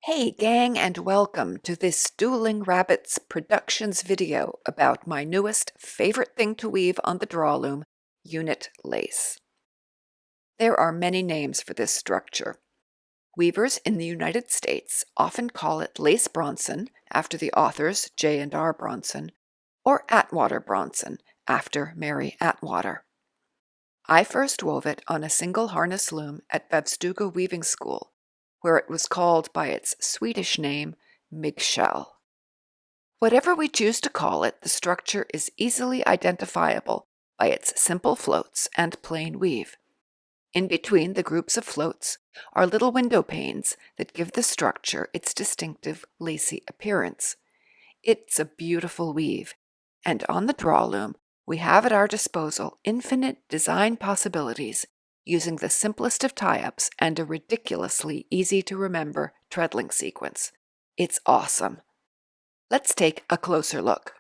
Hey gang, and welcome to this Dueling Rabbits Productions video about my newest favorite thing to weave on the Drawloom, unit lace. There are many names for this structure. Weavers in the United States often call it lace Bronson after the authors J and R Bronson, or Atwater Bronson after Mary Atwater. I first wove it on a single harness loom at Vevstuga Weaving School, where it was called by its Swedish name, Myggtjäll. Whatever we choose to call it, the structure is easily identifiable by its simple floats and plain weave. In between the groups of floats are little window panes that give the structure its distinctive lacy appearance. It's a beautiful weave, and on the Drawloom, we have at our disposal infinite design possibilities using the simplest of tie-ups and a ridiculously easy-to-remember treadling sequence. It's awesome. Let's take a closer look.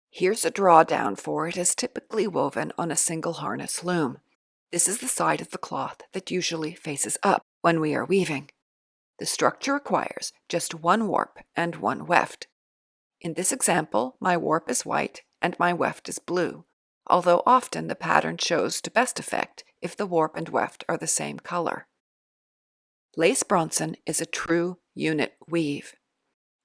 Here's a drawdown for it as typically woven on a single harness loom. This is the side of the cloth that usually faces up when we are weaving. The structure requires just one warp and one weft. In this example, my warp is white and my weft is blue, although often the pattern shows to best effect if the warp and weft are the same color. Lace Bronson is a true unit weave.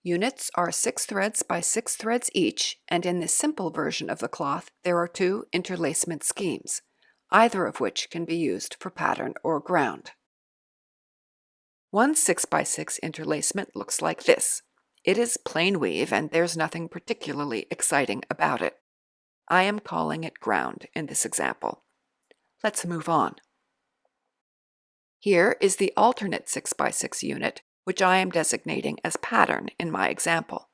Units are 6 threads by 6 threads each, and in this simple version of the cloth there are 2 interlacement schemes, either of which can be used for pattern or ground. One 6 by 6 interlacement looks like this. It is plain weave and there's nothing particularly exciting about it. I am calling it ground in this example. Let's move on. Here is the alternate 6 by 6 unit, which I am designating as pattern in my example.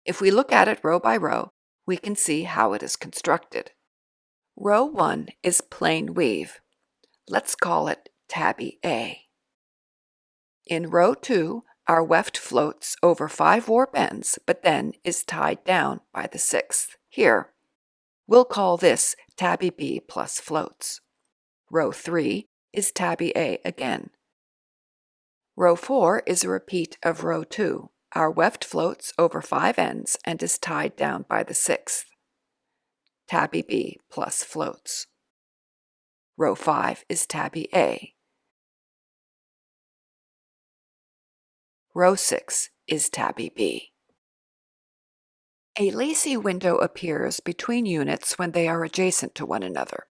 If we look at it row by row, we can see how it is constructed. Row 1 is plain weave. Let's call it tabby A. In row 2, our weft floats over 5 warp ends, but then is tied down by the 6th here. We'll call this tabby B plus floats. Row 3 is tabby A again. Row 4 is a repeat of row 2. Our weft floats over 5 ends and is tied down by the 6th. Tabby B plus floats. Row 5 is tabby A. Row 6 is tabby B. A lacy window appears between units when they are adjacent to one another.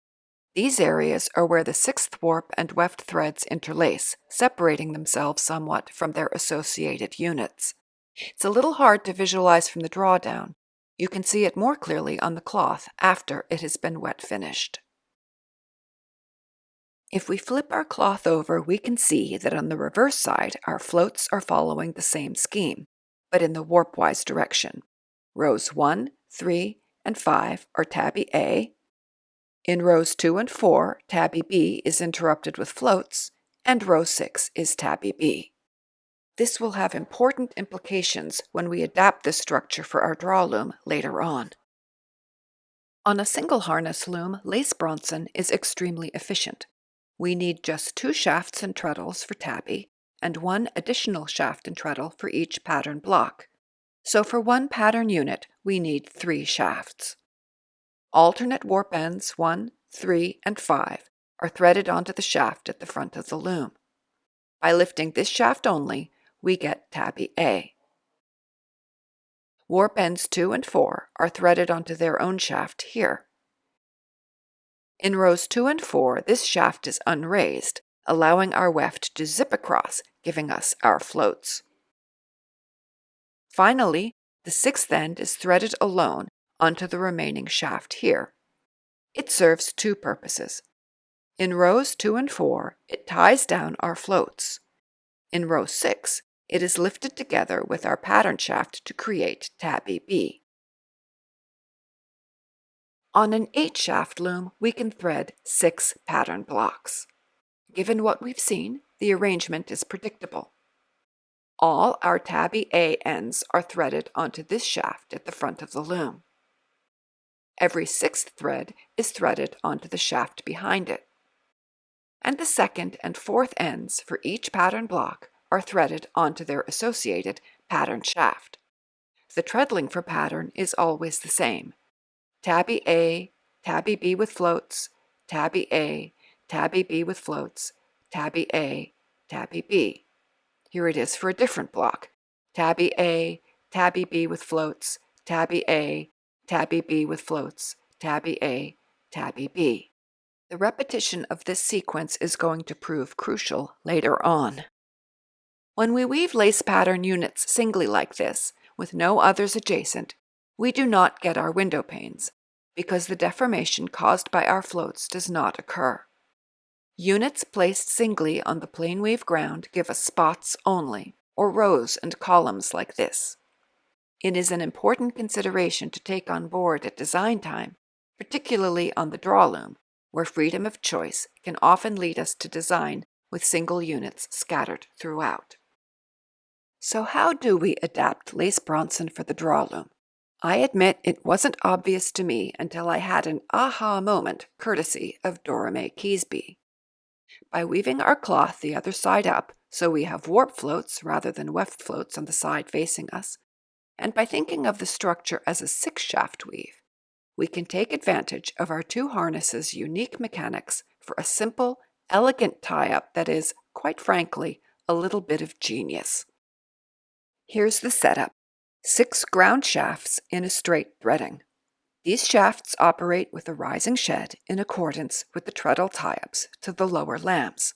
These areas are where the 6th warp and weft threads interlace, separating themselves somewhat from their associated units. It's a little hard to visualize from the drawdown. You can see it more clearly on the cloth after it has been wet finished. If we flip our cloth over, we can see that on the reverse side, our floats are following the same scheme, but in the warp-wise direction. Rows 1, 3, and 5 are tabby A. In rows 2 and 4, tabby B is interrupted with floats, and row 6 is tabby B. This will have important implications when we adapt this structure for our Drawloom later on. On a single harness loom, lace Bronson is extremely efficient. We need just 2 shafts and treadles for tabby, and 1 additional shaft and treadle for each pattern block. So for one pattern unit, we need 3 shafts. Alternate warp ends 1, 3, and 5 are threaded onto the shaft at the front of the loom. By lifting this shaft only, we get tabby A. Warp ends 2 and 4 are threaded onto their own shaft here. In rows 2 and 4, this shaft is unraised, allowing our weft to zip across, giving us our floats. Finally, the 6th end is threaded alone onto the remaining shaft here. It serves 2 purposes. In rows 2 and 4, it ties down our floats. In row 6, it is lifted together with our pattern shaft to create tabby B. On an 8-shaft loom, we can thread 6 pattern blocks. Given what we've seen, the arrangement is predictable. All our tabby A ends are threaded onto this shaft at the front of the loom. Every 6th thread is threaded onto the shaft behind it. And the 2nd and 4th ends for each pattern block are threaded onto their associated pattern shaft. The treadling for pattern is always the same. Tabby A, tabby B with floats, tabby A, tabby B with floats, tabby A, tabby B. Here it is for a different block. Tabby A, tabby B with floats, tabby A, tabby B with floats, tabby A, tabby B. The repetition of this sequence is going to prove crucial later on. When we weave lace pattern units singly like this, with no others adjacent, we do not get our window panes, because the deformation caused by our floats does not occur. Units placed singly on the plain weave ground give us spots only, or rows and columns like this. It is an important consideration to take on board at design time, particularly on the Drawloom, where freedom of choice can often lead us to design with single units scattered throughout. So how do we adapt lace Bronson for the Drawloom? I admit it wasn't obvious to me until I had an aha moment courtesy of Dora Mae Keesby. By weaving our cloth the other side up, so we have warp floats rather than weft floats on the side facing us, and by thinking of the structure as a six-shaft weave, we can take advantage of our two harnesses' unique mechanics for a simple, elegant tie-up that is, quite frankly, a little bit of genius. Here's the setup. 6 ground shafts in a straight threading. These shafts operate with a rising shed in accordance with the treadle tie-ups to the lower lambs.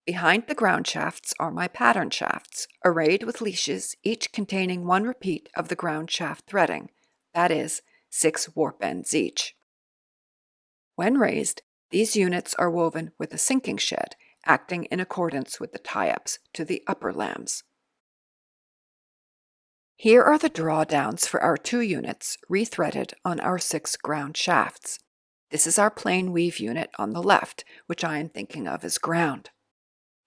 Behind the ground shafts are my pattern shafts, arrayed with leashes, each containing 1 repeat of the ground shaft threading, that is, 6 warp ends each. When raised, these units are woven with a sinking shed, acting in accordance with the tie-ups to the upper lambs. Here are the drawdowns for our 2 units rethreaded on our 6 ground shafts. This is our plain weave unit on the left, which I am thinking of as ground.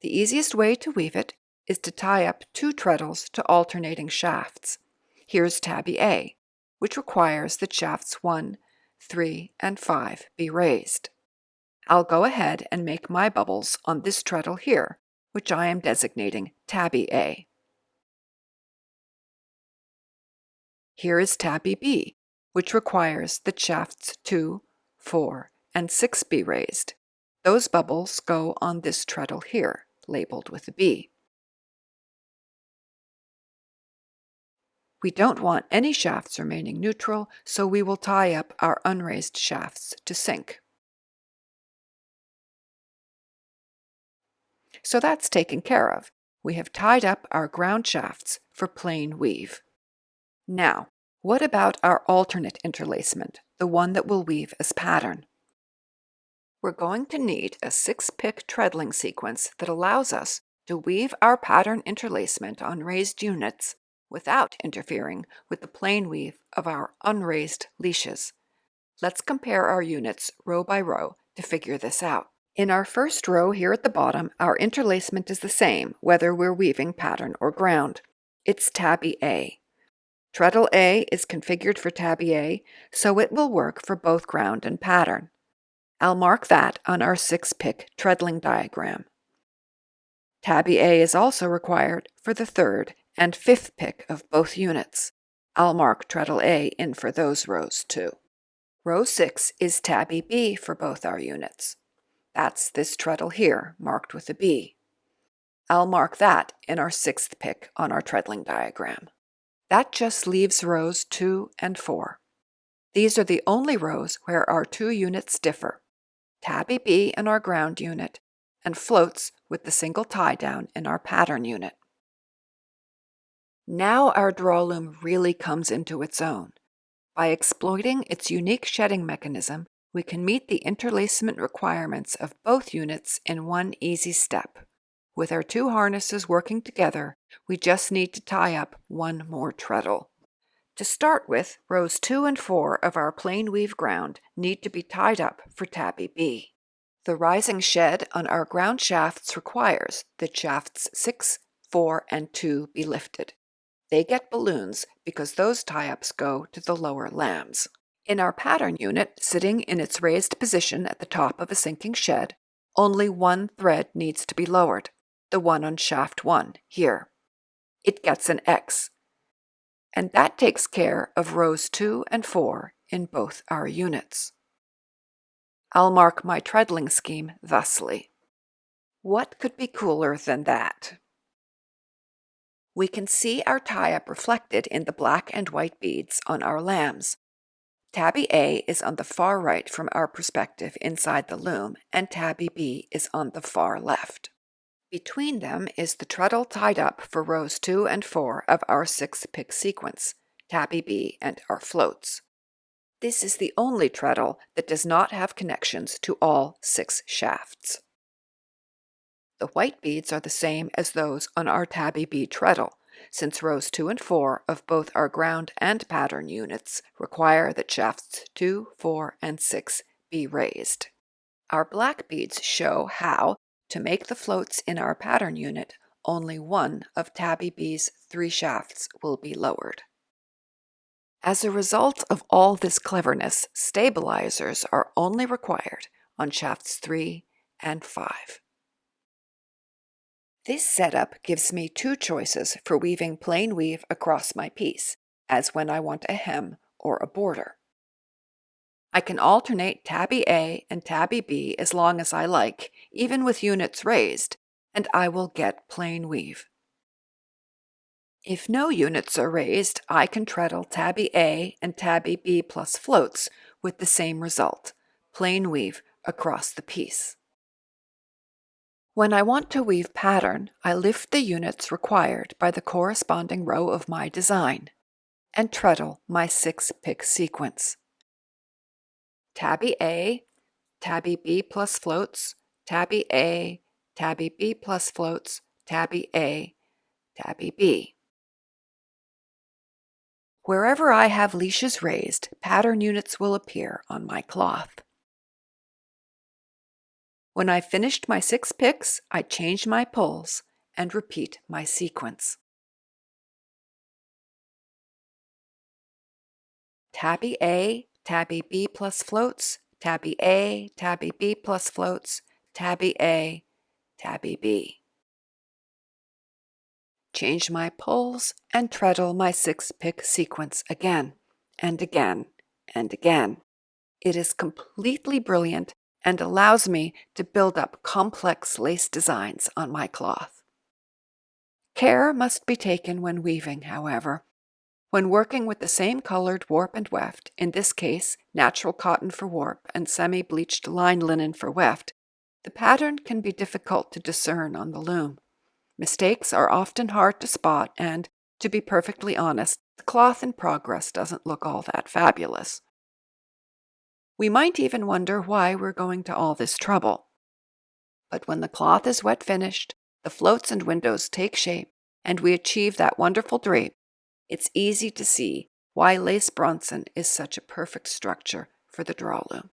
The easiest way to weave it is to tie up 2 treadles to alternating shafts. Here's tabby A, which requires that shafts 1, 3, and 5 be raised. I'll go ahead and make my bubbles on this treadle here, which I am designating tabby A. Here is tabby B, which requires that shafts 2, 4, and 6 be raised. Those bubbles go on this treadle here, labeled with a B. We don't want any shafts remaining neutral, so we will tie up our unraised shafts to sink. So that's taken care of. We have tied up our ground shafts for plain weave. Now, what about our alternate interlacement, the one that we'll weave as pattern? We're going to need a 6-pick treadling sequence that allows us to weave our pattern interlacement on raised units without interfering with the plain weave of our unraised leashes. Let's compare our units row by row to figure this out. In our first row here at the bottom, our interlacement is the same whether we're weaving pattern or ground. It's tabby A. Treadle A is configured for tabby A, so it will work for both ground and pattern. I'll mark that on our 6-pick treadling diagram. Tabby A is also required for the 3rd and 5th pick of both units. I'll mark treadle A in for those rows too. Row 6 is tabby B for both our units. That's this treadle here, marked with a B. I'll mark that in our 6th pick on our treadling diagram. That just leaves rows 2 and 4. These are the only rows where our 2 units differ. Tabby B in our ground unit, and floats with the single tie down in our pattern unit. Now our Drawloom really comes into its own. By exploiting its unique shedding mechanism, we can meet the interlacement requirements of both units in one easy step. With our 2 harnesses working together, we just need to tie up 1 more treadle. To start with, rows 2 and 4 of our plain weave ground need to be tied up for tabby B. The rising shed on our ground shafts requires that shafts 6, 4, and 2 be lifted. They get balloons because those tie-ups go to the lower lambs. In our pattern unit, sitting in its raised position at the top of a sinking shed, only 1 thread needs to be lowered. the one on shaft 1 here. It gets an X, and that takes care of rows 2 and 4 in both our units. I'll mark my treadling scheme thusly. What could be cooler than that? We can see our tie-up reflected in the black and white beads on our lambs. Tabby A is on the far right from our perspective inside the loom, and Tabby B is on the far left. Between them is the treadle tied up for rows 2 and 4 of our 6-pick sequence, Tabby B and our floats. This is the only treadle that does not have connections to all 6 shafts. The white beads are the same as those on our Tabby B treadle, since rows 2 and 4 of both our ground and pattern units require that shafts 2, 4, and 6 be raised. Our black beads show how, to make the floats in our pattern unit, only one of Tabby B's 3 shafts will be lowered. As a result of all this cleverness, stabilizers are only required on shafts 3 and 5. This setup gives me 2 choices for weaving plain weave across my piece, as when I want a hem or a border. I can alternate Tabby A and Tabby B as long as I like, even with units raised, and I will get plain weave. If no units are raised, I can treadle Tabby A and Tabby B plus floats with the same result, plain weave across the piece. When I want to weave pattern, I lift the units required by the corresponding row of my design and treadle my 6-pick sequence. Tabby A, Tabby B plus floats, Tabby A, Tabby B plus floats, Tabby A, Tabby B. Wherever I have leashes raised, pattern units will appear on my cloth. When I've finished my 6 picks, I change my pulls and repeat my sequence. Tabby A, Tabby B plus floats, Tabby A, Tabby B plus floats, Tabby A, Tabby B. Change my pulls and treadle my 6-pick sequence again and again and again. It is completely brilliant and allows me to build up complex lace designs on my cloth. Care must be taken when weaving, however. When working with the same colored warp and weft, in this case natural cotton for warp and semi-bleached lined linen for weft, the pattern can be difficult to discern on the loom. Mistakes are often hard to spot and, to be perfectly honest, the cloth in progress doesn't look all that fabulous. We might even wonder why we're going to all this trouble. But when the cloth is wet finished, the floats and windows take shape, and we achieve that wonderful drape, it's easy to see why lace Bronson is such a perfect structure for the Drawloom.